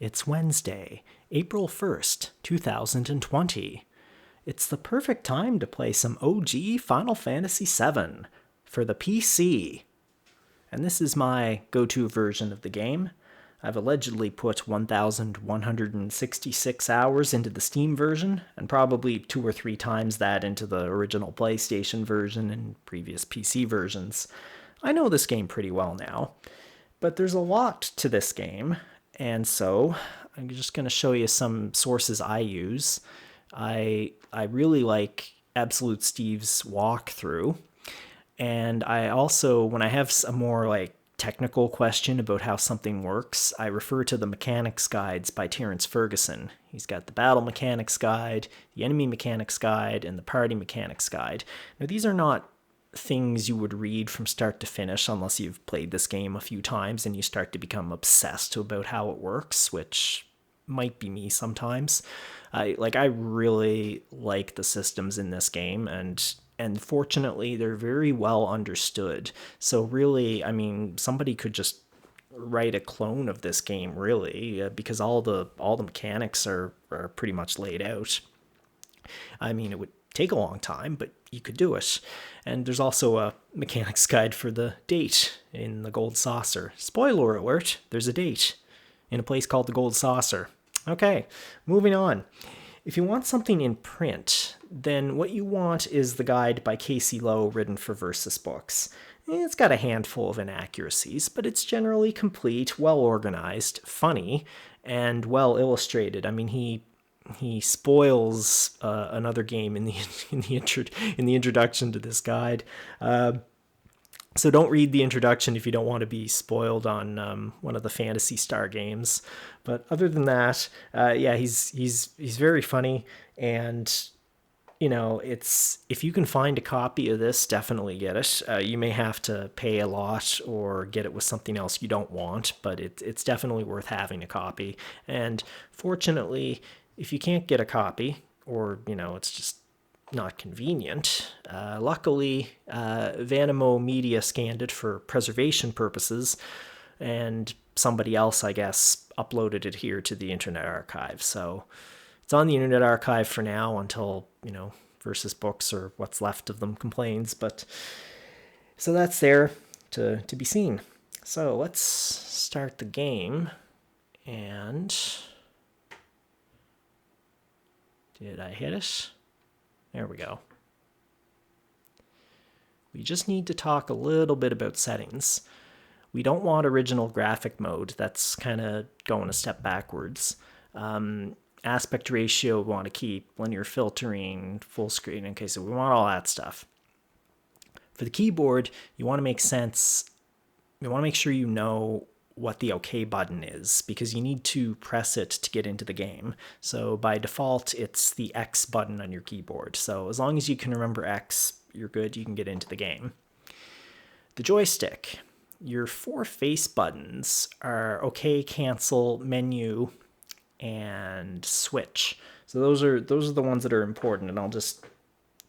It's Wednesday, April 1st, 2020. It's the perfect time to play some OG Final Fantasy VII for the PC. And this is my go-to version of the game. I've allegedly put 1,166 hours into the Steam version, and probably 2 or 3 times that into the original PlayStation version and previous PC versions. I know this game pretty well now, but there's a lot to this game, and so I'm just going to show you some sources I use. I really like Absolute Steve's walkthrough, and I also, when I have a more technical question about how something works, I refer to the mechanics guides by Terence Fergusson. He's got the battle mechanics guide, the enemy mechanics guide, and the party mechanics guide. Now, these are not things you would read from start to finish unless you've played this game a few times and you start to become obsessed about how it works, which might be me sometimes. I really like the systems in this game, and fortunately they're very well understood. So really, I mean, somebody could just write a clone of this game, really, because all the mechanics are pretty much laid out. I mean, it would take a long time, but you could do it. And there's also a mechanics guide for the date in the Gold Saucer. Spoiler alert, there's a date in a place called the Gold Saucer. Okay, moving on. If you want something in print, then what you want is the guide by Casey Lowe, written for Versus Books. It's got a handful of inaccuracies, but it's generally complete, well organized, funny, and well illustrated. I mean, he spoils another game in the introduction to this guide. So don't read the introduction if you don't want to be spoiled on one of the Phantasy Star games. But other than that, he's very funny, and it's, if you can find a copy of this, definitely get it. You may have to pay a lot or get it with something else you don't want, but it's definitely worth having a copy. And fortunately, if you can't get a copy, or it's just not convenient, luckily Vanimo Media scanned it for preservation purposes, and somebody else, I guess, uploaded it here to the Internet Archive. So it's on the Internet Archive for now until Versus Books, or what's left of them, complains. But so that's there to be seen. So let's start the game. And did I hit it? There we go. We just need to talk a little bit about settings. We don't want original graphic mode. That's kind of going a step backwards. Aspect ratio we want to keep, linear filtering, full screen. Okay, so we want all that stuff. For the keyboard, you want to make sense. You want to make sure you know what the OK button is, because you need to press it to get into the game. So by default, it's the X button on your keyboard. So as long as you can remember X, you're good, you can get into the game. The joystick, your 4 face buttons are OK, cancel, menu, and switch. So those are the ones that are important, and I'll just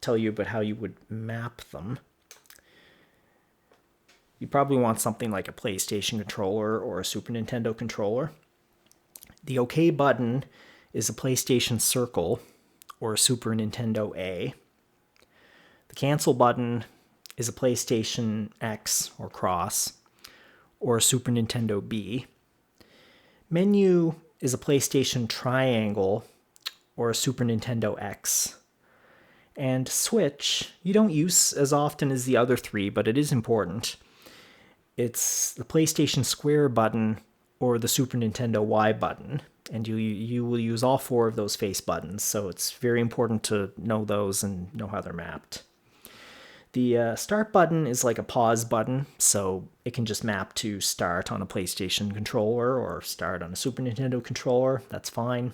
tell you about how you would map them. You probably want something like a PlayStation controller or a Super Nintendo controller. The OK button is a PlayStation Circle or a Super Nintendo A. The cancel button is a PlayStation X or Cross or a Super Nintendo B. Menu is a PlayStation Triangle or a Super Nintendo X. And switch, you don't use as often as the other 3, but it is important. It's the PlayStation Square button or the Super Nintendo Y button, and you will use all 4 of those face buttons, so it's very important to know those and know how they're mapped. The start button is like a pause button, so it can just map to start on a PlayStation controller or start on a Super Nintendo controller. That's fine.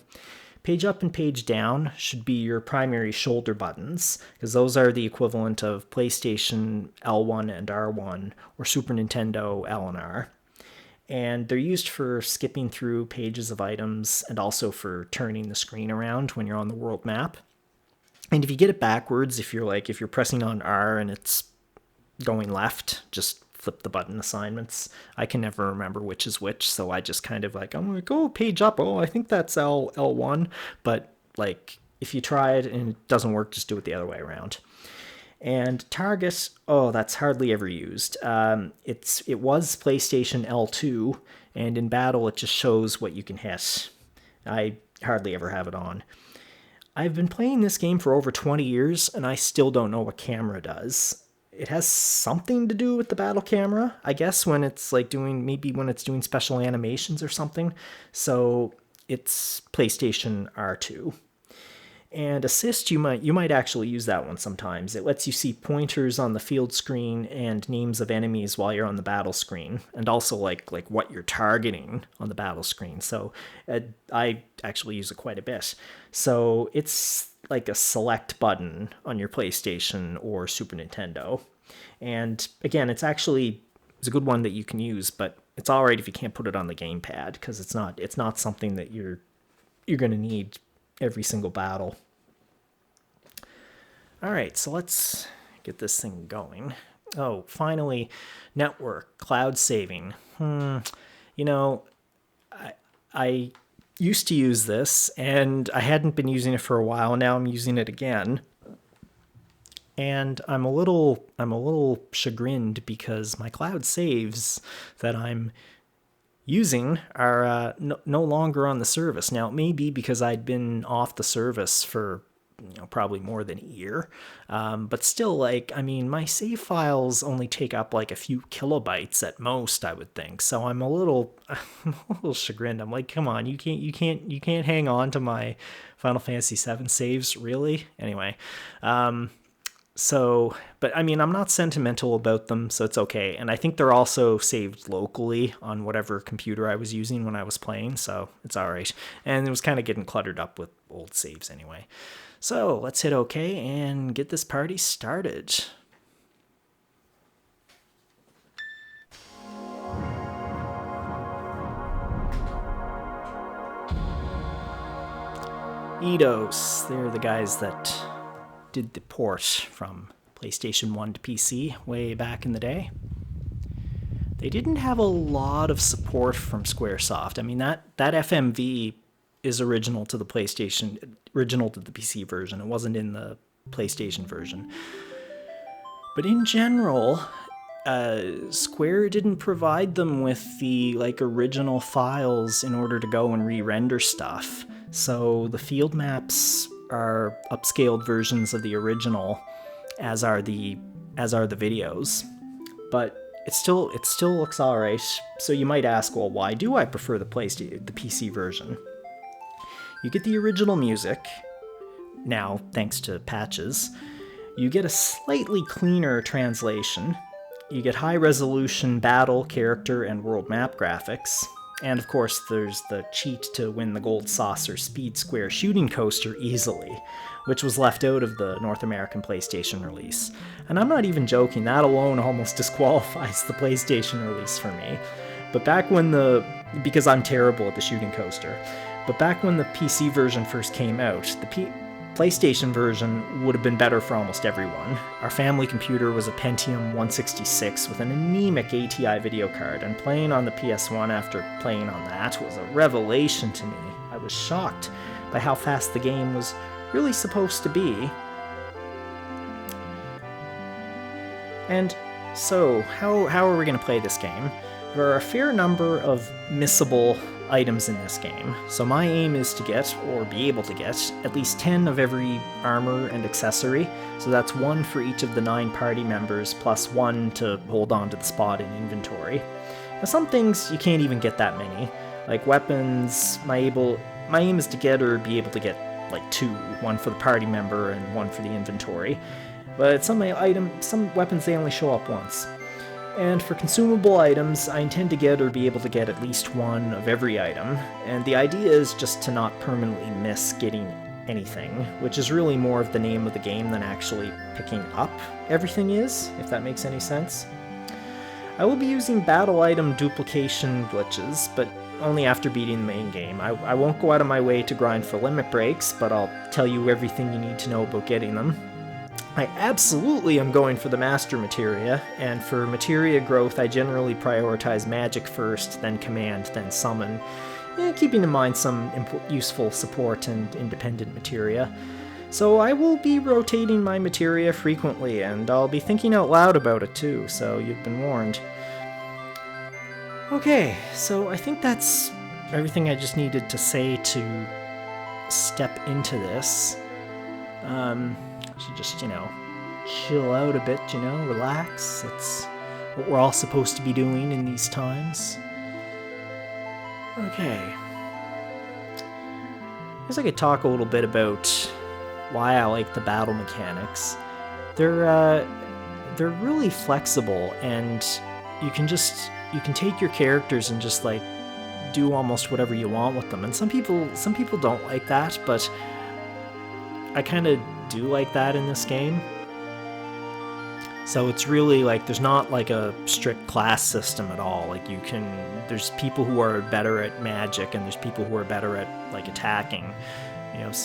Page up and page down should be your primary shoulder buttons, because those are the equivalent of PlayStation L1 and R1 or Super Nintendo L and R. And they're used for skipping through pages of items and also for turning the screen around when you're on the world map. And if you get it backwards, if you're pressing on R and it's going left, just flip the button assignments. I can never remember which is which, so I just kind of like, I'm like, oh, page up, oh, I think that's L1, but like, if you try it and it doesn't work, just do it the other way around. And target, oh, that's hardly ever used. It was PlayStation L2, and in battle it just shows what you can hit. I hardly ever have it on. I've been playing this game for over 20 years, and I still don't know what camera does. It has something to do with the battle camera, I guess, when it's like maybe when it's doing special animations or something. So it's PlayStation R2. And assist, you might actually use that one sometimes. It lets you see pointers on the field screen and names of enemies while you're on the battle screen, and also like what you're targeting on the battle screen. So I actually use it quite a bit. So it's like a select button on your PlayStation or Super Nintendo. And again, it's a good one that you can use, but it's all right if you can't put it on the gamepad, because it's not something that you're going to need every single battle. All right, so let's get this thing going. Oh, finally, network, cloud saving. You know, I used to use this, and I hadn't been using it for a while. Now I'm using it again. And I'm a little chagrined because my cloud saves that I'm using are no longer on the service. Now, it may be because I'd been off the service for probably more than a year, but still, like, I mean, my save files only take up like a few kilobytes at most, I would think. So I'm a little chagrined. I'm like, come on, you can't hang on to my Final Fantasy VII saves, really? Anyway, so, but I mean, I'm not sentimental about them, so it's okay. And I think they're also saved locally on whatever computer I was using when I was playing, so it's all right. And it was kind of getting cluttered up with old saves anyway. So let's hit OK and get this party started. Eidos, they're the guys that did the port from PlayStation 1 to PC way back in the day. They didn't have a lot of support from Squaresoft. I mean, that FMV is original to the PC version. It wasn't in the PlayStation version. But in general, Square didn't provide them with the original files in order to go and re-render stuff. So the field maps are upscaled versions of the original, as are the videos. But it still looks alright. So you might ask, well, why do I prefer the PC version? You get the original music, now thanks to patches. You get a slightly cleaner translation. You get high-resolution battle, character, and world map graphics. And of course, there's the cheat to win the Gold Saucer Speed Square shooting coaster easily, which was left out of the North American PlayStation release. And I'm not even joking, that alone almost disqualifies the PlayStation release for me. But because I'm terrible at the shooting coaster, but back when the PC version first came out, the PlayStation version would have been better for almost everyone. Our family computer was a Pentium 166 with an anemic ATI video card, and playing on the PS1 after playing on that was a revelation to me. I was shocked by how fast the game was really supposed to be. And so, how are we going to play this game? There are a fair number of missable items in this game, so my aim is to get, or be able to get, at least 10 of every armor and accessory, so that's 1 for each of the 9 party members, plus 1 to hold on to the spot in inventory. Now some things you can't even get that many, like weapons, my aim is to get or be able to get like 2, 1 for the party member and 1 for the inventory, but some weapons they only show up once. And for consumable items, I intend to get or be able to get at least 1 of every item, and the idea is just to not permanently miss getting anything, which is really more of the name of the game than actually picking up everything is, if that makes any sense. I will be using battle item duplication glitches, but only after beating the main game. I won't go out of my way to grind for limit breaks, but I'll tell you everything you need to know about getting them. I absolutely am going for the master materia, and for materia growth I generally prioritize magic first, then command, then summon, keeping in mind some useful support and independent materia. So I will be rotating my materia frequently, and I'll be thinking out loud about it too, so you've been warned. Okay, so I think that's everything I just needed to say to step into this. I should just, chill out a bit, relax. That's what we're all supposed to be doing in these times. Okay. I guess I could talk a little bit about why I like the battle mechanics. They're really flexible, and you can take your characters and just like do almost whatever you want with them. And some people don't like that, but I kind of do like that in this game. So it's really like there's not like a strict class system at all. Like there's people who are better at magic, and there's people who are better at like attacking.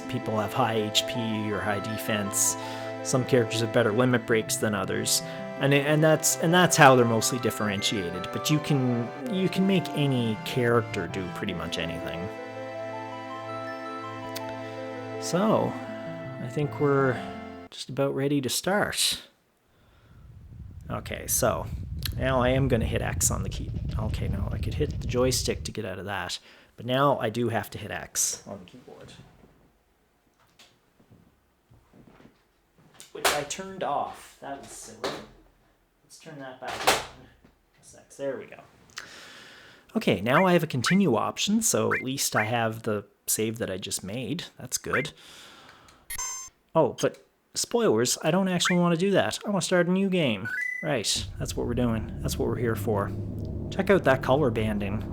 People have high HP or high defense. Some characters have better limit breaks than others, and that's how they're mostly differentiated. But you can make any character do pretty much anything. So I think we're just about ready to start. Okay, so now I am going to hit X on the key. Okay, no, I could hit the joystick to get out of that, but now I do have to hit X on the keyboard, which I turned off. That was silly. Let's turn that back on. X. There we go. Okay, now I have a continue option, so at least I have the save that I just made. That's good. Oh, but spoilers, I don't actually want to do that. I want to start a new game. Right, that's what we're doing. That's what we're here for. Check out that color banding.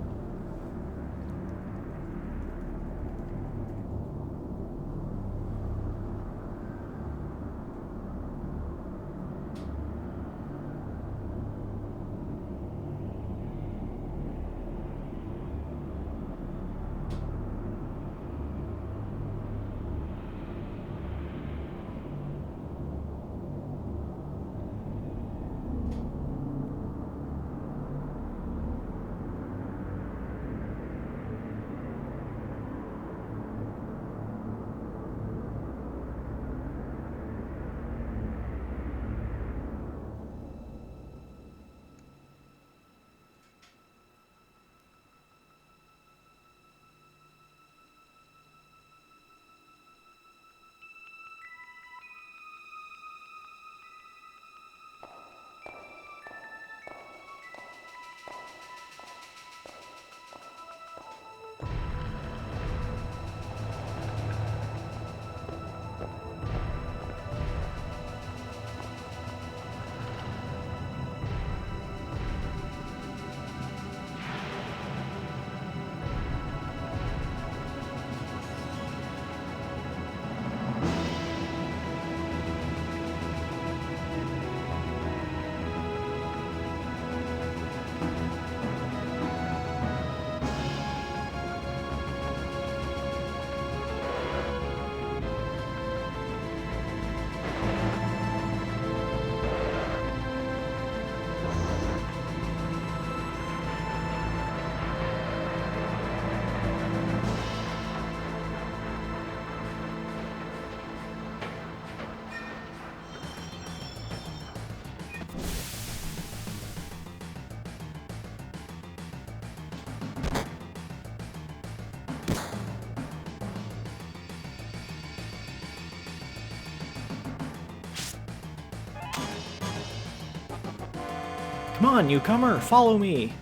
Come on, newcomer, follow me.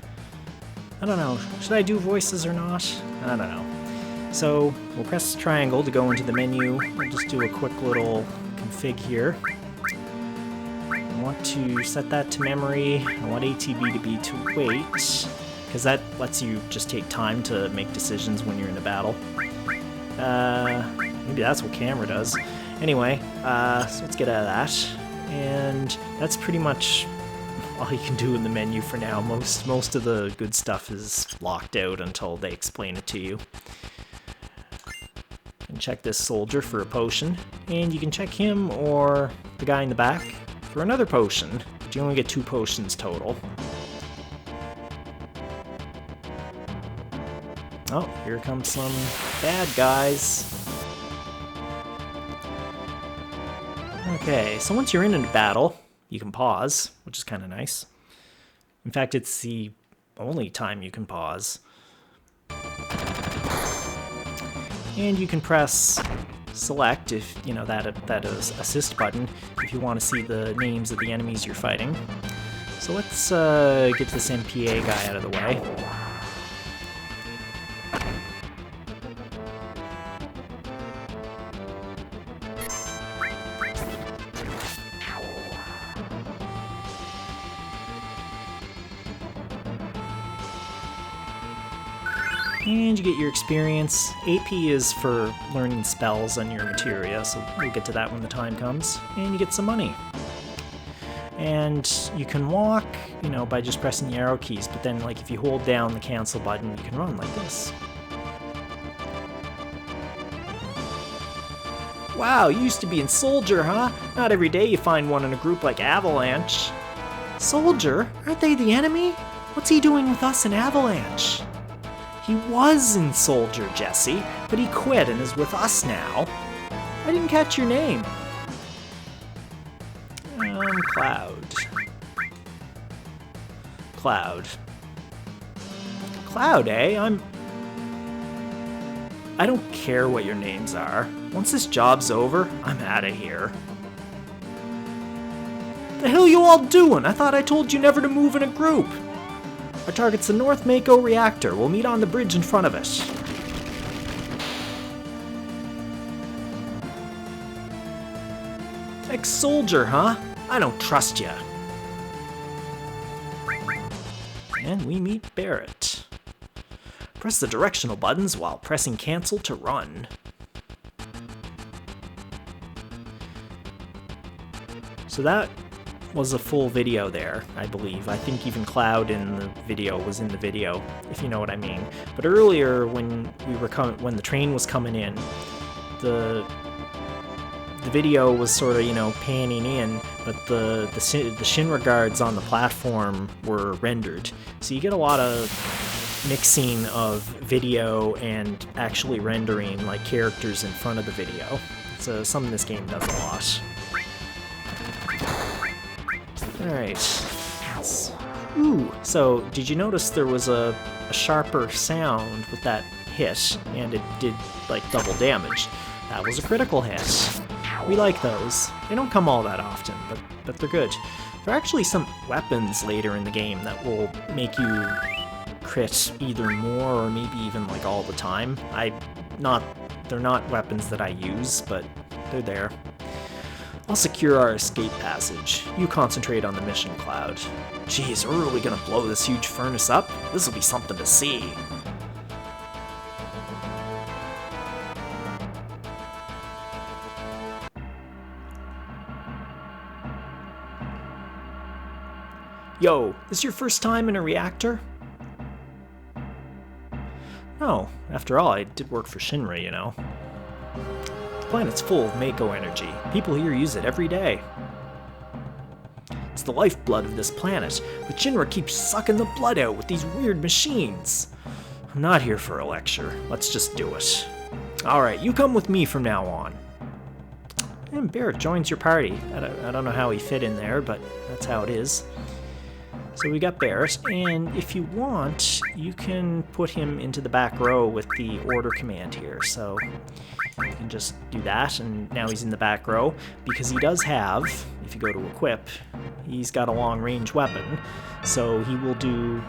I don't know, should I do voices or not? I don't know. So, we'll press triangle to go into the menu. We'll just do a quick little config here. I want to set that to memory. I want ATB to be to wait, because that lets you just take time to make decisions when you're in a battle. Maybe that's what camera does. Anyway, so let's get out of that. And that's pretty much all you can do in the menu for now. Most of the good stuff is locked out until they explain it to you. And check this soldier for a potion, and you can check him or the guy in the back for another potion, but you only get 2 potions total. Oh, here comes some bad guys. Okay, so once you're in a battle, you can pause, which is kind of nice. In fact, it's the only time you can pause. And you can press select if, you know, that is assist button if you want to see the names of the enemies you're fighting. So let's get this MPA guy out of the way. And you get your experience. AP is for learning spells on your materia, so we'll get to that when the time comes. And you get some money. And you can walk, you know, by just pressing the arrow keys, but then, like, if you hold down the cancel button, you can run like this. Wow, you used to be in Soldier, huh? Not every day you find one in a group like Avalanche. Soldier? Aren't they the enemy? What's he doing with us in Avalanche? He was in Soldier, Jesse, but he quit and is with us now. I didn't catch your name. Cloud. Cloud. Cloud, eh? I don't care what your names are. Once this job's over, I'm out of here. The hell you all doing? I thought I told you never to move in a group. Our target's the North Mako Reactor. We'll meet on the bridge in front of it. Ex-soldier, huh? I don't trust ya. And we meet Barrett. Press the directional buttons while pressing cancel to run. So that was a full video there, I believe. I think even Cloud in the video was in the video, if you know what I mean. But earlier, when the train was coming in, the video was sort of, you know, panning in, but the Shinra guards on the platform were rendered. So you get a lot of mixing of video and actually rendering, like, characters in front of the video. So something this game does a lot. Alright. Ooh, so did you notice there was a sharper sound with that hit, and it did, like, double damage? That was a critical hit. We like those. They don't come all that often, but they're good. There are actually some weapons later in the game that will make you crit either more or maybe even, like, all the time. They're not weapons that I use, but they're there. I'll secure our escape passage. You concentrate on the mission, Cloud. Jeez, we're really gonna blow this huge furnace up? This'll be something to see. Yo, this your first time in a reactor? No, after all, I did work for Shinra, you know. The planet's full of Mako energy. People here use it every day. It's the lifeblood of this planet, but Shinra keeps sucking the blood out with these weird machines. I'm not here for a lecture. Let's just do it. Alright, you come with me from now on. And Barrett joins your party. I don't know how he fit in there, but that's how it is. So we got Barrett, and if you want, you can put him into the back row with the order command here. So you can just do that, and now he's in the back row, because he does have, if you go to equip, he's got a long-range weapon, so he will do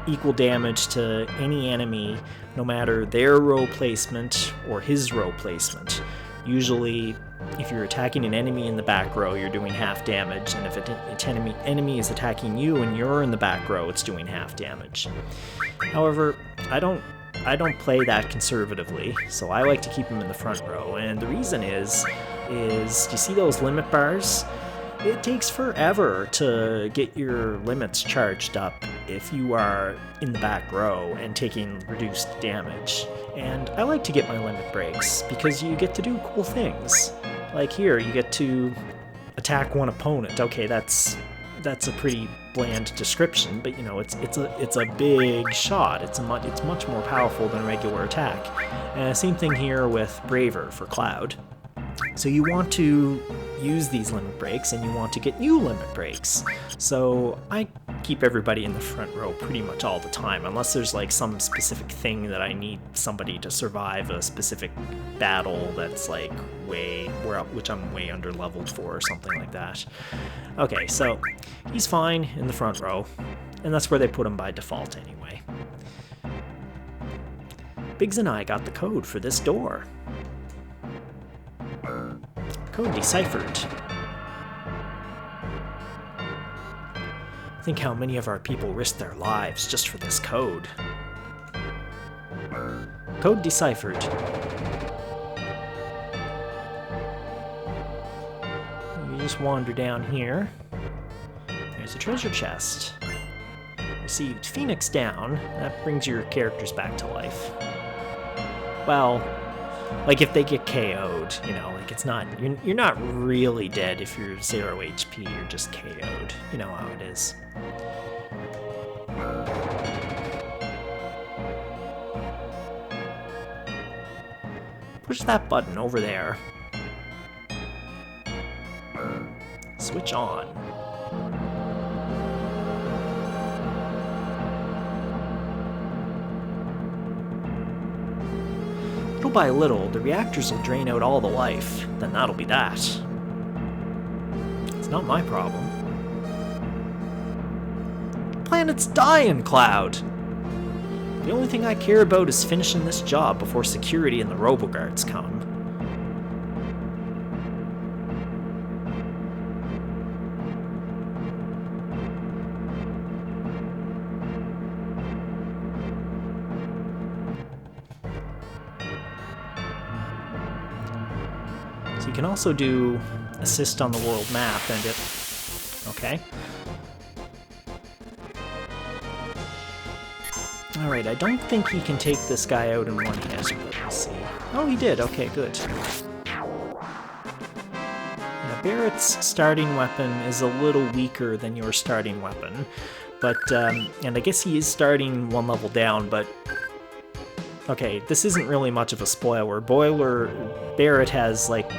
equal damage to any enemy, no matter their row placement or his row placement. Usually, if you're attacking an enemy in the back row, you're doing half damage, and if an enemy is attacking you and you're in the back row, it's doing half damage. However, I don't play that conservatively, so I like to keep him in the front row, and the reason is do you see those limit bars? It takes forever to get your limits charged up if you are in the back row and taking reduced damage. And I like to get my limit breaks because you get to do cool things. Like here, you get to attack one opponent. Okay, that's a pretty bland description, but you know, it's a big shot. It's much more powerful than a regular attack. Same thing here with Braver for Cloud. So you want to use these limit breaks, and you want to get new limit breaks. So I keep everybody in the front row pretty much all the time, unless there's like some specific thing that I need somebody to survive a specific battle that's like which I'm way under leveled for or something like that. Okay, so he's fine in the front row, and that's where they put him by default anyway. Biggs and I got the code for this door. Code deciphered. Think how many of our people risked their lives just for this code. Code deciphered. You just wander down here. There's a treasure chest. Received Phoenix down. That brings your characters back to life. Well, like if they get KO'd, you know, like it's not, you're not really dead if you're 0 HP, you're just KO'd. You know how it is. Push that button over there. Switch on. Little by little, the reactors will drain out all the life. Then that'll be that. It's not my problem. Planets dying, Cloud! The only thing I care about is finishing this job before security and the roboguards come. So you can also do assist on the world map and it... Okay. Alright, I don't think he can take this guy out in one hit, but we'll see. Oh, he did. Okay, good. Yeah, Barrett's starting weapon is a little weaker than your starting weapon, but, and I guess he is starting one level down, but... Okay, this isn't really much of a spoiler. Barrett has, like,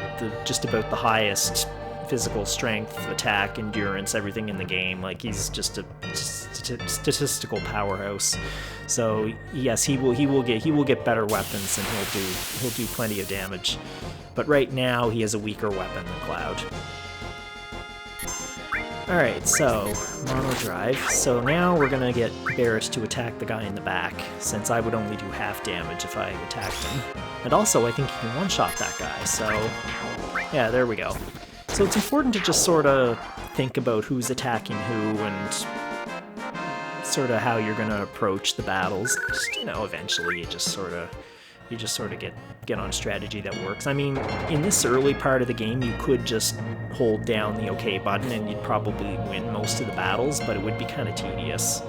just about the highest physical strength, attack, endurance, everything in the game. Like, he's just a statistical powerhouse. So yes, he will get better weapons, and he'll do plenty of damage. But right now he has a weaker weapon than Cloud. Alright, so mono drive. So now we're gonna get Barrett to attack the guy in the back, since I would only do half damage if I attacked him. And also I think he can one-shot that guy, so yeah, there we go. So it's important to just sort of think about who's attacking who and sort of how you're gonna approach the battles. Just, you know, eventually you just sort of get on strategy that works. I mean, in this early part of the game, you could just hold down the OK button and you'd probably win most of the battles, but it would be kind of tedious.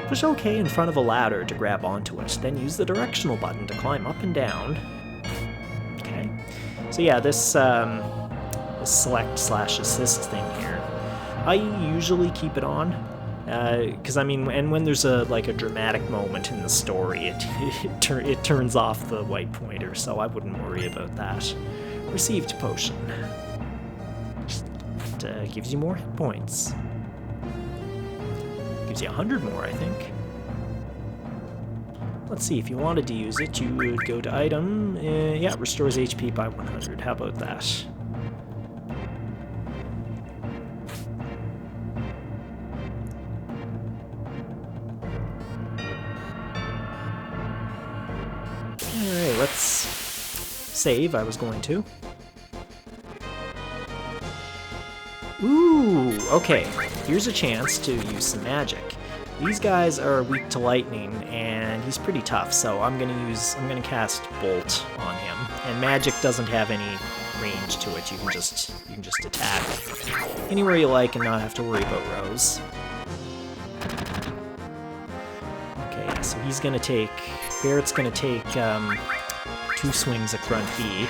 Push OK in front of a ladder to grab onto it, then use the directional button to climb up and down. Okay. So yeah, this select/assist thing here, I usually keep it on. Because I mean, and when there's a dramatic moment in the story, it turns off the white pointer, so I wouldn't worry about that. Received potion. It gives you more hit points. Gives you 100 more, I think. Let's see, if you wanted to use it, you would go to item. Yeah, restores HP by 100. How about that? Alright, let's save. I was going to. Ooh, okay. Here's a chance to use some magic. These guys are weak to lightning, and he's pretty tough, so I'm gonna cast Bolt on him. And magic doesn't have any range to it. You can just attack anywhere you like and not have to worry about rows. Okay, yeah, so he's gonna take... Barrett's gonna take 2 swings at grunt B.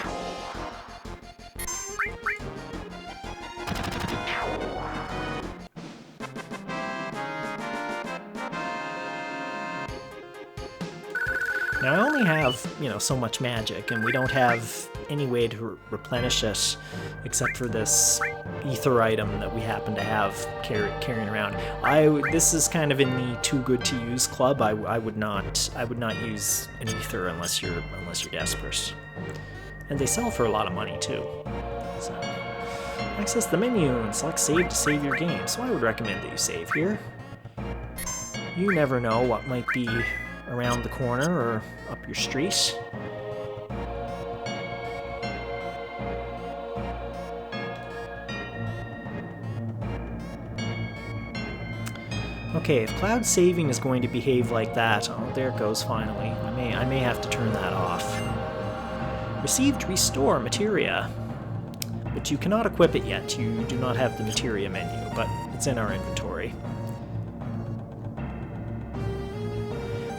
only have, you know, so much magic, and we don't have any way to replenish it except for this ether item that we happen to have carrying around. This is kind of in the too good to use club. I would not use an ether unless you're desperate. And they sell for a lot of money too. So access the menu and select save to save your game. So I would recommend that you save here. You never know what might be around the corner or up your street. Okay, if cloud saving is going to behave like that, oh, there it goes finally. I may have to turn that off. Received restore materia, but you cannot equip it yet. You do not have the materia menu, but it's in our inventory.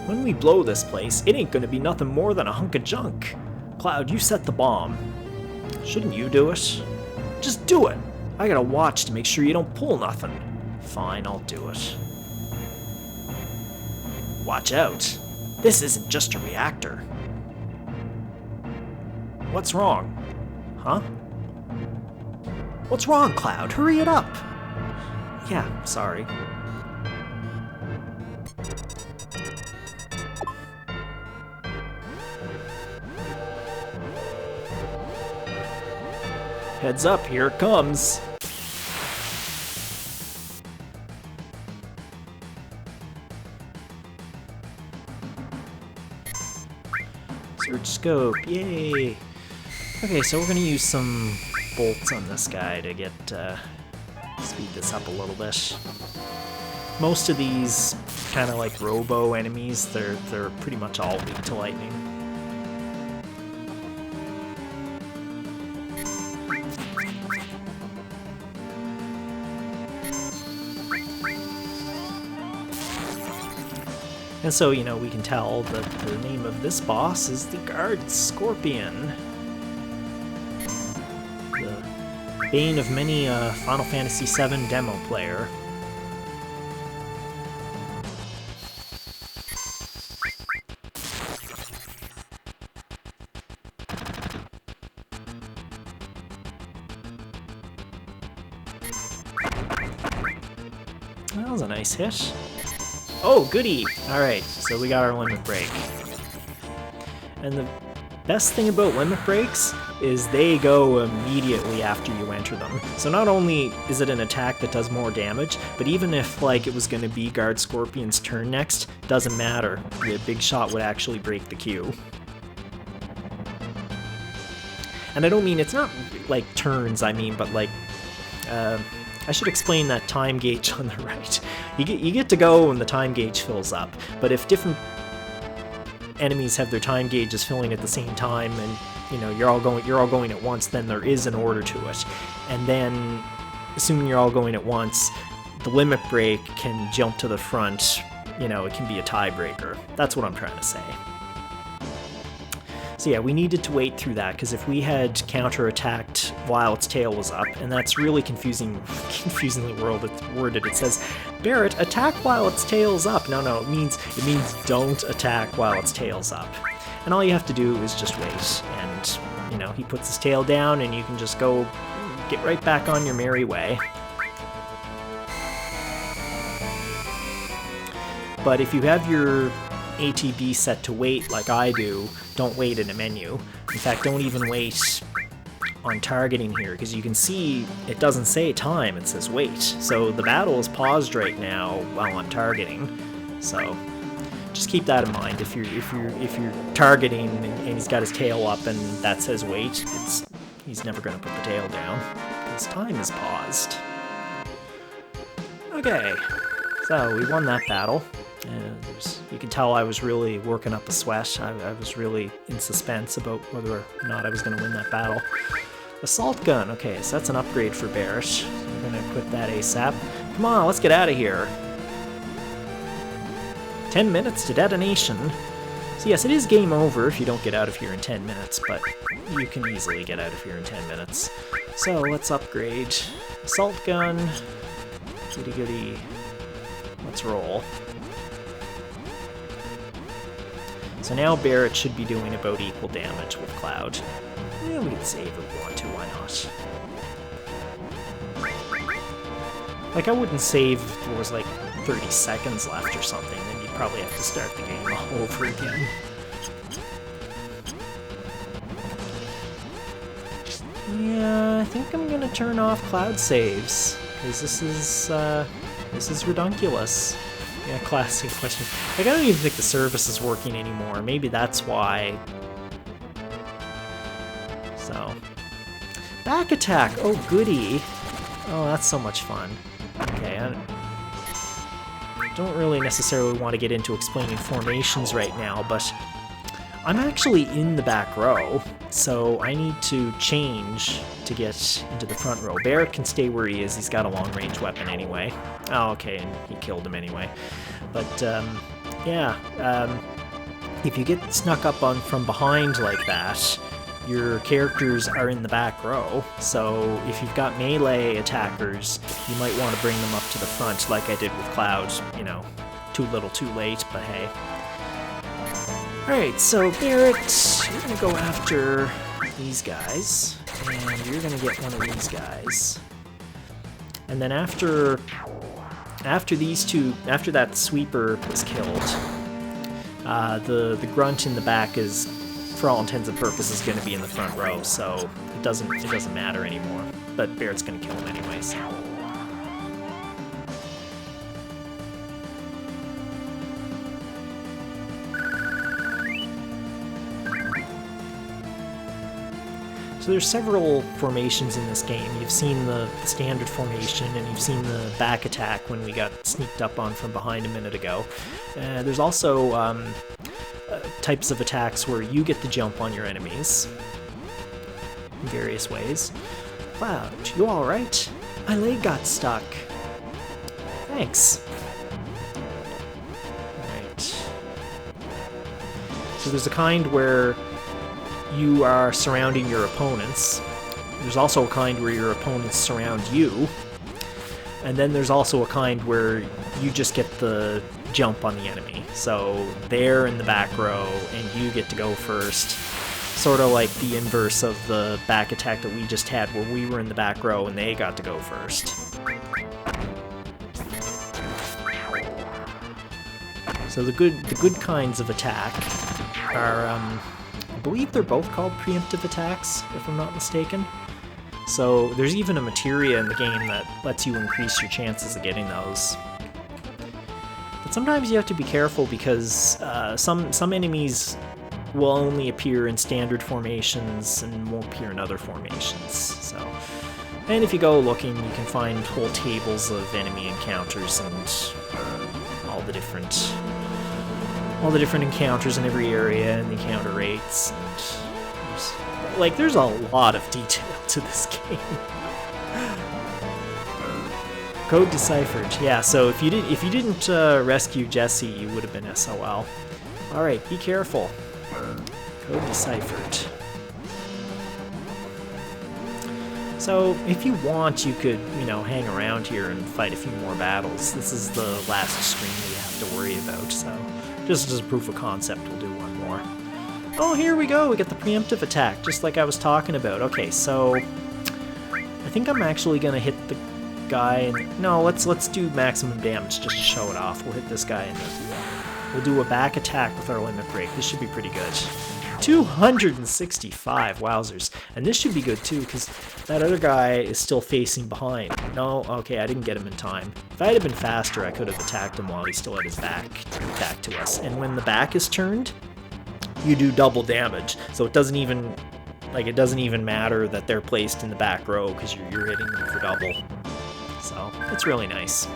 When we blow this place, it ain't gonna be nothing more than a hunk of junk. Cloud, you set the bomb. Shouldn't you do it? Just do it! I gotta watch to make sure you don't pull nothing. Fine, I'll do it. Watch out. This isn't just a reactor. What's wrong? Huh? What's wrong, Cloud? Hurry it up! Yeah, sorry. Heads up, here it comes. Search scope, yay! Okay, so we're gonna use some bolts on this guy to get speed this up a little bit. Most of these kind of like robo enemies, they're pretty much all weak to lightning. And so, you know, we can tell that the name of this boss is the Guard Scorpion. The bane of many Final Fantasy VII demo player. That was a nice hit. Oh, goody! Alright, so we got our limit break. And the best thing about limit breaks is they go immediately after you enter them. So not only is it an attack that does more damage, but even if like it was going to be Guard Scorpion's turn next, doesn't matter. The big shot would actually break the queue. And I don't mean, it's not like turns, I mean, but like, I should explain that time gauge on the right. You get to go when the time gauge fills up, but if different enemies have their time gauges filling at the same time, and you know you're all going at once, then there is an order to it. And then, assuming you're all going at once, the limit break can jump to the front. You know, it can be a tiebreaker. That's what I'm trying to say. So yeah, we needed to wait through that, because if we had counterattacked while its tail was up, and that's really confusingly worded. It says, Barret, attack while its tail's up. No, it means don't attack while its tail's up. And all you have to do is just wait, and, you know, he puts his tail down, and you can just go get right back on your merry way. But if you have your ATB set to wait like I do, don't wait in a menu. In fact, don't even wait on targeting here, because you can see it doesn't say time, it says wait. So the battle is paused right now while I'm targeting. So just keep that in mind. If you're targeting and he's got his tail up and that says wait, he's never going to put the tail down because time is paused. Okay, so we won that battle. And you can tell I was really working up a sweat. I was really in suspense about whether or not I was going to win that battle. Assault gun. Okay, so that's an upgrade for Barret. So we're going to equip that ASAP. Come on, let's get out of here. 10 minutes to detonation. So yes, it is game over if you don't get out of here in 10 minutes, but you can easily get out of here in 10 minutes. So let's upgrade. Assault gun. Goody goody. Let's roll. So now Barret should be doing about equal damage with Cloud. Yeah, we could save if we want to, why not? Like, I wouldn't save if there was like 30 seconds left or something, then you'd probably have to start the game all over again. Yeah, I think I'm gonna turn off Cloud saves, because this is redunculous. Yeah, classic question. Like, I don't even think the service is working anymore. Maybe that's why. So, back attack. Oh, goody. Oh, that's so much fun. Okay, I don't really necessarily want to get into explaining formations right now, but I'm actually in the back row, so I need to change to get into the front row. Barret can stay where he is. He's got a long-range weapon anyway. Oh, okay, and he killed him anyway. But, yeah, if you get snuck up on from behind like that, your characters are in the back row, so if you've got melee attackers, you might want to bring them up to the front like I did with Cloud. You know, too little too late, but hey. Alright, so Barret, you're going to go after these guys, and you're going to get one of these guys. And then after these two, after that sweeper is killed, the grunt in the back is, for all intents and purposes, going to be in the front row, so it doesn't matter anymore. But Barret's going to kill him anyways. So there's several formations in this game. You've seen the standard formation, and you've seen the back attack when we got sneaked up on from behind a minute ago. There's also types of attacks where you get to jump on your enemies in various ways. Cloud, you alright? My leg got stuck. Thanks. Alright. So there's a kind where you are surrounding your opponents. There's also a kind where your opponents surround you. And then there's also a kind where you just get the jump on the enemy. So they're in the back row and you get to go first. Sort of like the inverse of the back attack that we just had, where we were in the back row and they got to go first. So the good kinds of attack are, I believe they're both called preemptive attacks, if I'm not mistaken. So there's even a materia in the game that lets you increase your chances of getting those. But sometimes you have to be careful because some enemies will only appear in standard formations and won't appear in other formations. So, and if you go looking, you can find whole tables of enemy encounters and all the different encounters in every area and the encounter rates. And there's a lot of detail to this game. Code deciphered. Yeah, so if you didn't rescue Jesse, you would have been SOL. All right, be careful. Code deciphered. So if you want, you could, hang around here and fight a few more battles. This is the last stream that you have to worry about, so just as a proof of concept, we'll do one more. Oh, here we go. We get the preemptive attack, just like I was talking about. Okay, so I think I'm actually gonna hit the guy. No, let's do maximum damage just to show it off. We'll hit this guy and we'll do a back attack with our limit break. This should be pretty good. 265, wowzers. And this should be good too, because that other guy is still facing behind. No, okay, I didn't get him in time. If I had been faster, I could have attacked him while he still had his back to us. And when the back is turned, you do double damage. So it doesn't even matter that they're placed in the back row, because you're hitting them for double. So it's really nice.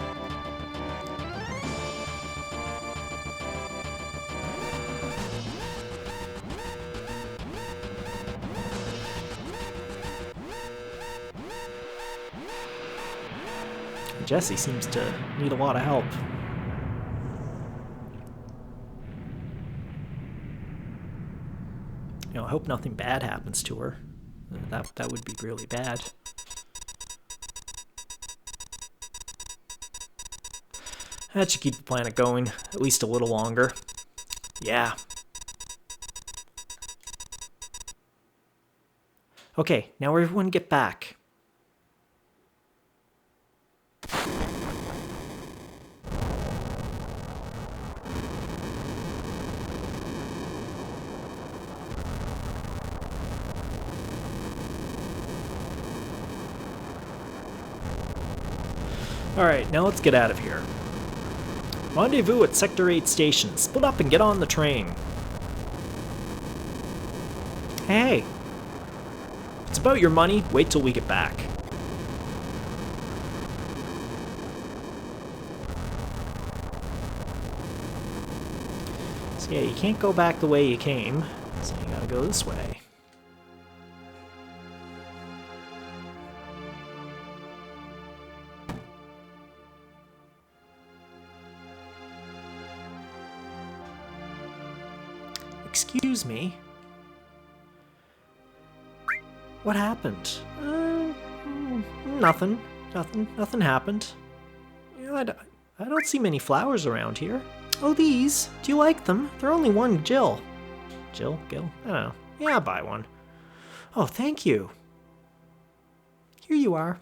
Jessie seems to need a lot of help. I hope nothing bad happens to her. That would be really bad. That should keep the planet going at least a little longer. Yeah. Okay, now everyone get back. Alright, now let's get out of here. Rendezvous at Sector 8 station. Split up and get on the train. Hey! If it's about your money, wait till we get back. So yeah, you can't go back the way you came, so you gotta go this way. Excuse me? What happened? Nothing. Nothing happened. You know, I don't see many flowers around here. Oh, these? Do you like them? They're only one Jill. Jill? Gil? I don't know. Yeah, I'll buy one. Oh, thank you. Here you are.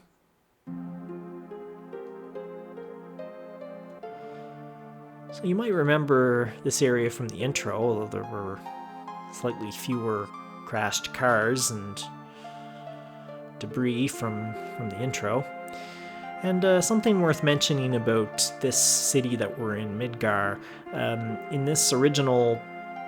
So you might remember this area from the intro, although there were slightly fewer crashed cars and debris from the intro. And something worth mentioning about this city that we're in, Midgar. In this original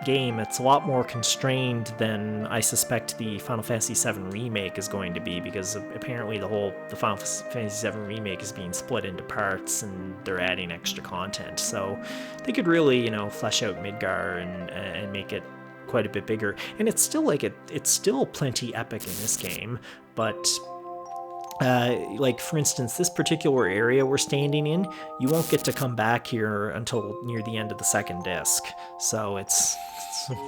game, it's a lot more constrained than I suspect the Final Fantasy VII Remake is going to be, because apparently the Final Fantasy VII Remake is being split into parts and they're adding extra content. So they could really, you know, flesh out Midgar and make it quite a bit bigger. And it's still it's still plenty epic in this game, but like, for instance, this particular area we're standing in, you won't get to come back here until near the end of the second disc. So it's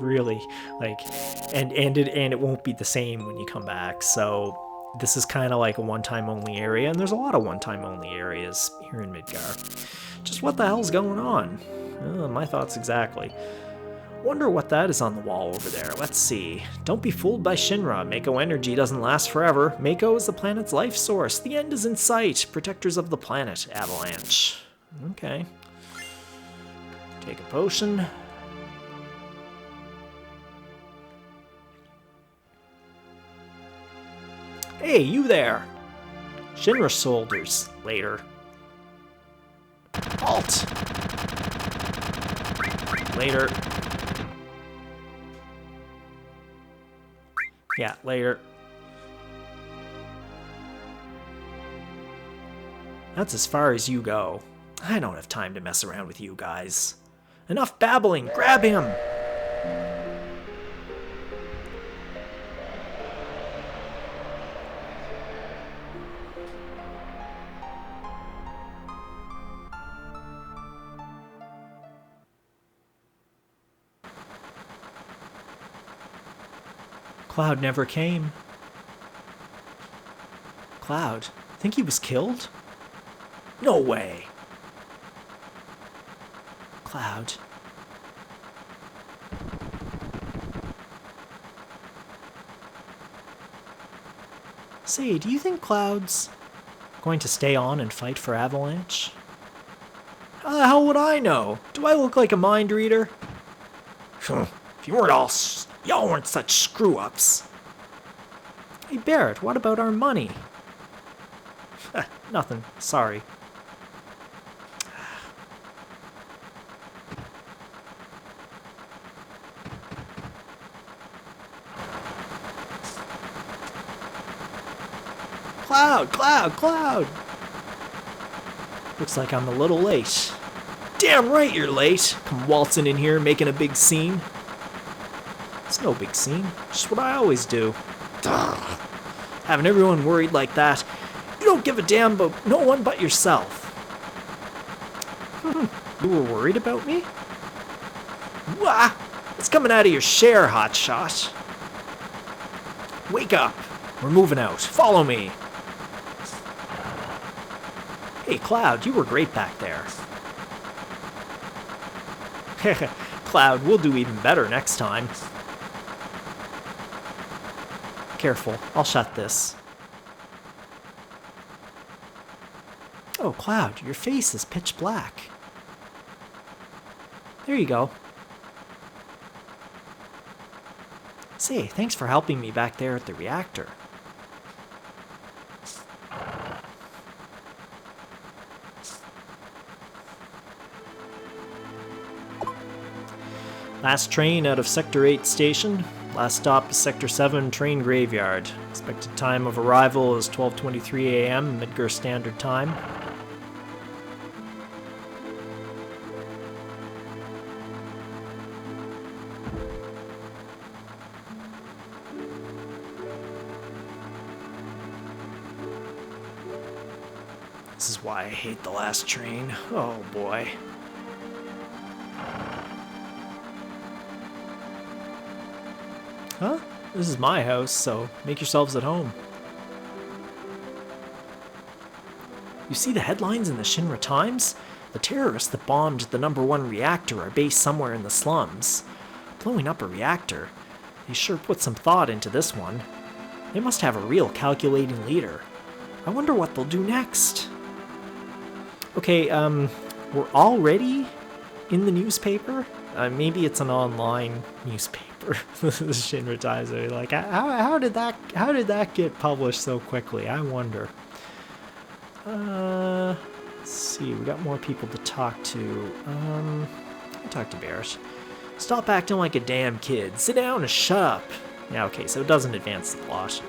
really like, and it won't be the same when you come back. So this is kind of like a one-time only area, and there's a lot of one-time only areas here in Midgar. Just what the hell's going on? My thoughts exactly. Wonder what that is on the wall over there. Let's see. Don't be fooled by Shinra. Mako energy doesn't last forever. Mako is the planet's life source. The end is in sight. Protectors of the planet. Avalanche. Okay. Take a potion. Hey, you there! Shinra soldiers. Later. Halt! Later. Yeah, later. That's as far as you go. I don't have time to mess around with you guys. Enough babbling! Grab him! Cloud never came. Cloud? Think he was killed? No way! Cloud. Say, do you think Cloud's going to stay on and fight for Avalanche? How the hell would I know? Do I look like a mind reader? If you weren't all... Y'all weren't such screw-ups. Hey, Barrett, what about our money? Nothing. Sorry. Cloud! Looks like I'm a little late. Damn right you're late. Come waltzing in here making a big scene. It's no big scene, just what I always do. Having everyone worried like that. You don't give a damn about no one but yourself. You were worried about me? Wah! It's coming out of your share, hotshot. Wake up. We're moving out. Follow me. Hey, Cloud, you were great back there. Cloud, we'll do even better next time. Careful, I'll shut this. Oh, Cloud, your face is pitch black. There you go. Say, thanks for helping me back there at the reactor. Last train out of Sector 8 station. Last stop is Sector 7 train graveyard. Expected time of arrival is 12:23 a.m. Midgar Standard Time. This is why I hate the last train. Oh boy. Huh? This is my house, so make yourselves at home. You see the headlines in the Shinra Times? The terrorists that bombed the #1 reactor are based somewhere in the slums. Blowing up a reactor. They sure put some thought into this one. They must have a real calculating leader. I wonder what they'll do next. Okay, we're already in the newspaper? Maybe it's an online newspaper. The Shinra Times are like, how did that get published so quickly? I wonder. Let's see, we got more people to talk to. I'll talk to Barrett. Stop acting like a damn kid. Sit down and shut up. Yeah, okay, so it doesn't advance the plot.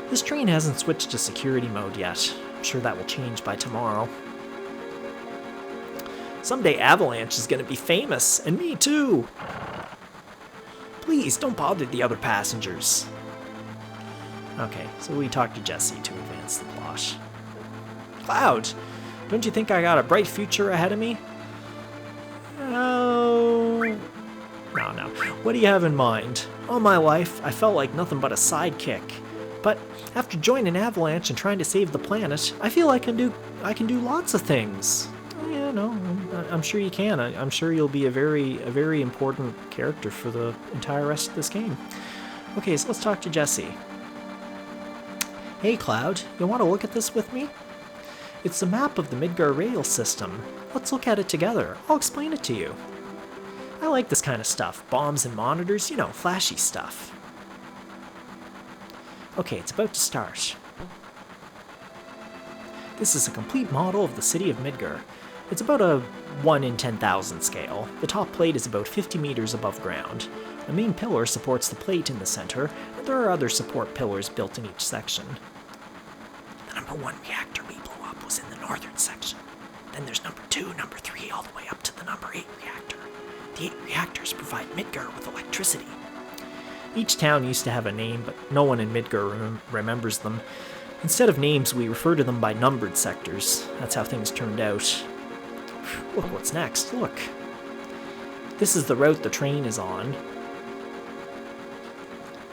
This train hasn't switched to security mode yet. I'm sure that will change by tomorrow. Someday Avalanche is going to be famous, and me too. Please, don't bother the other passengers. Okay, so we talked to Jesse to advance the plot. Cloud, don't you think I got a bright future ahead of me? No. No. What do you have in mind? All my life, I felt like nothing but a sidekick. But after joining Avalanche and trying to save the planet, I feel I can do lots of things. Yeah, no, I'm sure you can. I'm sure you'll be a very important character for the entire rest of this game. Okay, so let's talk to Jesse. Hey, Cloud, you want to look at this with me? It's a map of the Midgar rail system. Let's look at it together. I'll explain it to you. I like this kind of stuff. Bombs and monitors, you know, flashy stuff. Okay, it's about to start. This is a complete model of the city of Midgar. It's about a 1 in 10,000 scale. The top plate is about 50 meters above ground. A main pillar supports the plate in the center, and there are other support pillars built in each section. The #1 reactor we blew up was in the northern section. Then there's #2, #3, all the way up to the #8 reactor. The 8 reactors provide Midgar with electricity. Each town used to have a name, but no one in Midgar remembers them. Instead of names, we refer to them by numbered sectors. That's how things turned out. Look what's next, look. This is the route the train is on.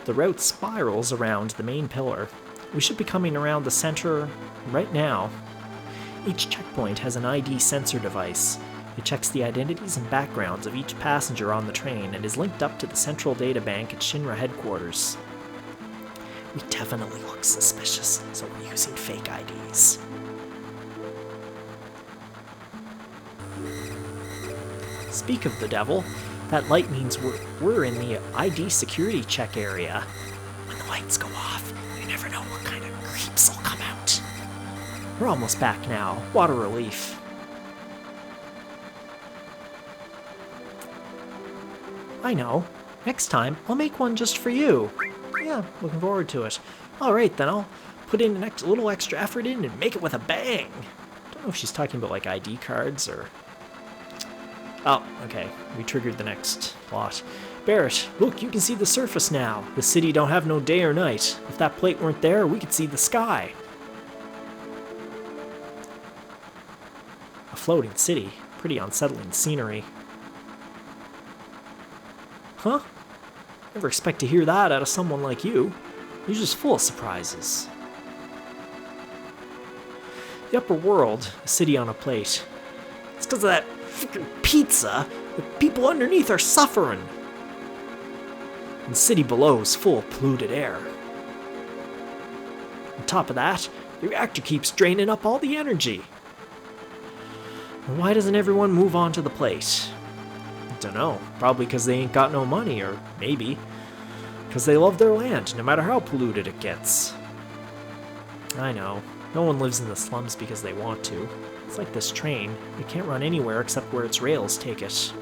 The route spirals around the main pillar. We should be coming around the center right now. Each checkpoint has an ID sensor device. It checks the identities and backgrounds of each passenger on the train and is linked up to the central data bank at Shinra headquarters. We definitely look suspicious, so we're using fake IDs. Speak of the devil, that light means we're in the ID security check area. When the lights go off, you never know what kind of creeps will come out. We're almost back now. Water relief. I know. Next time, I'll make one just for you. Yeah, looking forward to it. Alright then, I'll put in a little extra effort in and make it with a bang. Don't know if she's talking about like ID cards or... Oh, okay. We triggered the next plot. Barrett, look, you can see the surface now. The city don't have no day or night. If that plate weren't there, we could see the sky. A floating city. Pretty unsettling scenery. Huh? Never expect to hear that out of someone like you. You're just full of surprises. The upper world, a city on a plate. It's because of that freaking pizza. The people underneath are suffering. And the city below is full of polluted air. On top of that, the reactor keeps draining up all the energy. Why doesn't everyone move on to the plate? Dunno, probably because they ain't got no money, or maybe because they love their land, no matter how polluted it gets. I know, no one lives in the slums because they want to. It's like this train, it can't run anywhere except where its rails take it.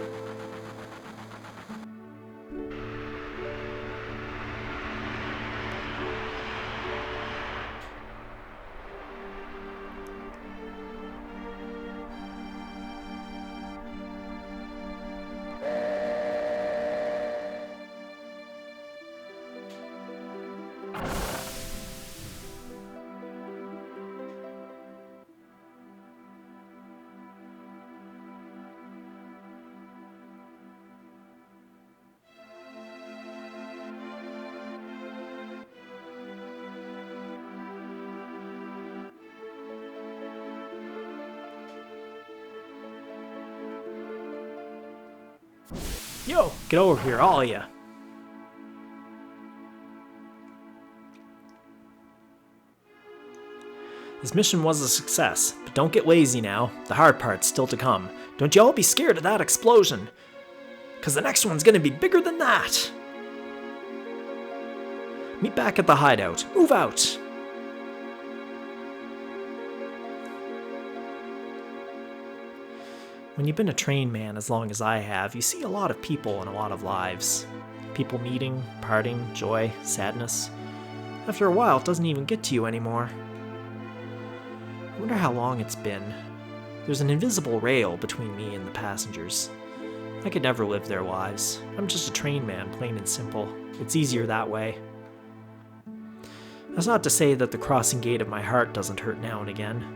Yo, get over here, all of ya. This mission was a success, but don't get lazy now. The hard part's still to come. Don't you all be scared of that explosion, because the next one's gonna be bigger than that. Meet back at the hideout. Move out. When you've been a train man as long as I have, you see a lot of people and a lot of lives. People meeting, parting, joy, sadness. After a while, it doesn't even get to you anymore. I wonder how long it's been. There's an invisible rail between me and the passengers. I could never live their lives. I'm just a train man, plain and simple. It's easier that way. That's not to say that the crossing gate of my heart doesn't hurt now and again.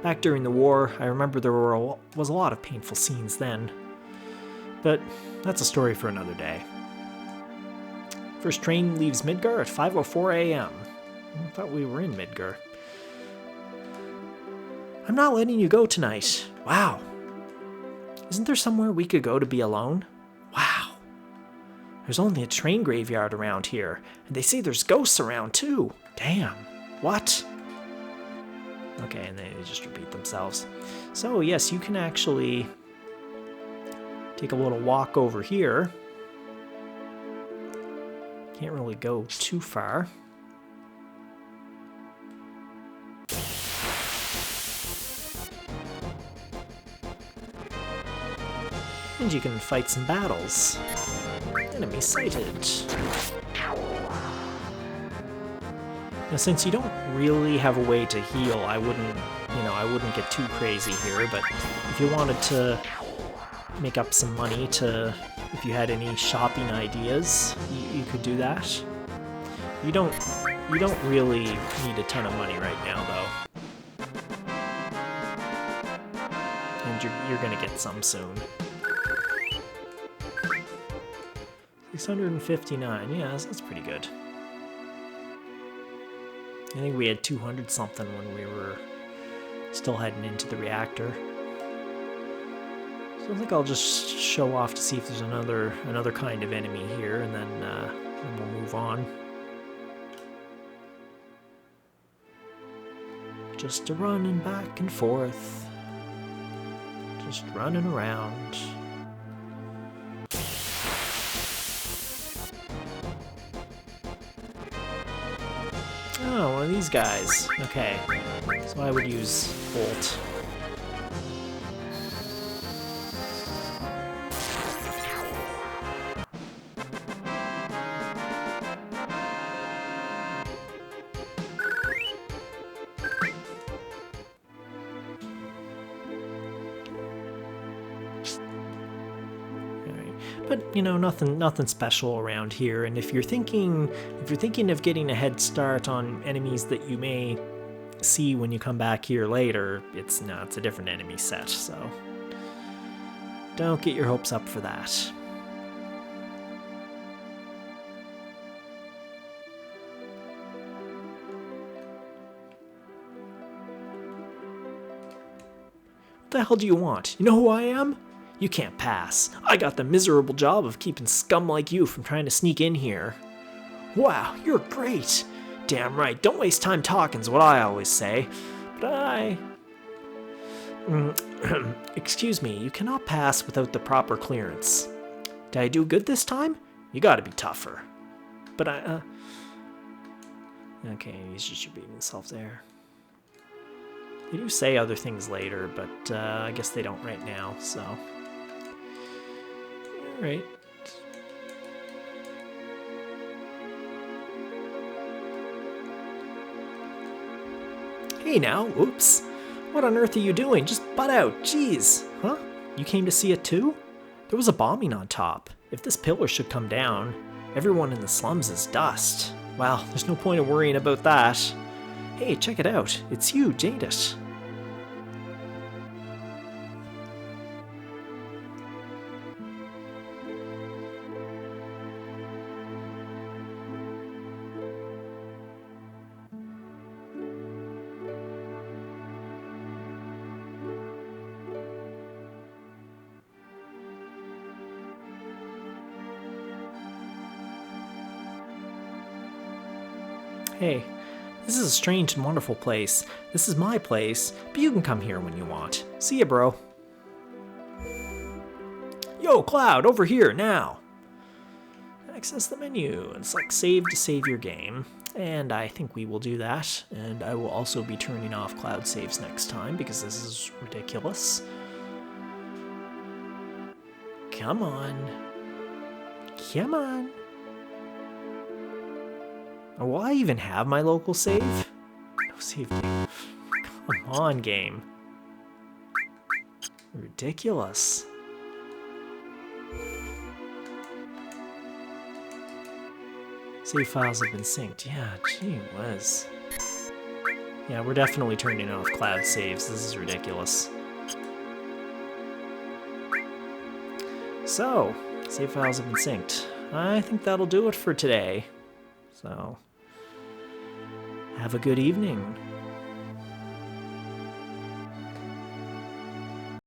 Back during the war, I remember there was a lot of painful scenes then. But that's a story for another day. First train leaves Midgar at 5:04 a.m. I thought we were in Midgar. I'm not letting you go tonight. Wow. Isn't there somewhere we could go to be alone? Wow. There's only a train graveyard around here, and they say there's ghosts around too. Damn. What? Okay, and they just repeat themselves. So, yes, you can actually take a little walk over here. Can't really go too far. And you can fight some battles. Enemy sighted. Now, since you don't really have a way to heal, I wouldn't get too crazy here, but if you wanted to make up some money if you had any shopping ideas, you could do that. You don't really need a ton of money right now, though. And you're gonna get some soon. 659, yeah, that's pretty good. I think we had 200 something when we were still heading into the reactor. So I think I'll just show off to see if there's another kind of enemy here, and then we'll move on. Just a running back and forth. Just running around. Oh, one of these guys. Okay. So I would use Bolt. But, nothing special around here, and if you're thinking of getting a head start on enemies that you may see when you come back here later, it's a different enemy set, so don't get your hopes up for that. What the hell do you want? You know who I am? You can't pass. I got the miserable job of keeping scum like you from trying to sneak in here. Wow, you're great. Damn right, don't waste time talking's what I always say. But I... Excuse me, you cannot pass without the proper clearance. Did I do good this time? You gotta be tougher. But Okay, he's just repeating himself there. They do say other things later, but I guess they don't right now, so... Alright. Hey now, oops. What on earth are you doing? Just butt out, jeez. Huh? You came to see it too? There was a bombing on top. If this pillar should come down, everyone in the slums is dust. Well, there's no point in worrying about that. Hey, check it out. It's huge, ain't it? Hey, this is a strange and wonderful place. This is my place, but you can come here when you want. See ya, bro. Yo, Cloud, over here, now. Access the menu and select save to save your game. And I think we will do that. And I will also be turning off Cloud saves next time because this is ridiculous. Come on. Come on. Will I even have my local save? No save game. Come on, game. Ridiculous. Save files have been synced. Yeah, gee whiz. Yeah, we're definitely turning off cloud saves. This is ridiculous. So, save files have been synced. I think that'll do it for today. So, have a good evening.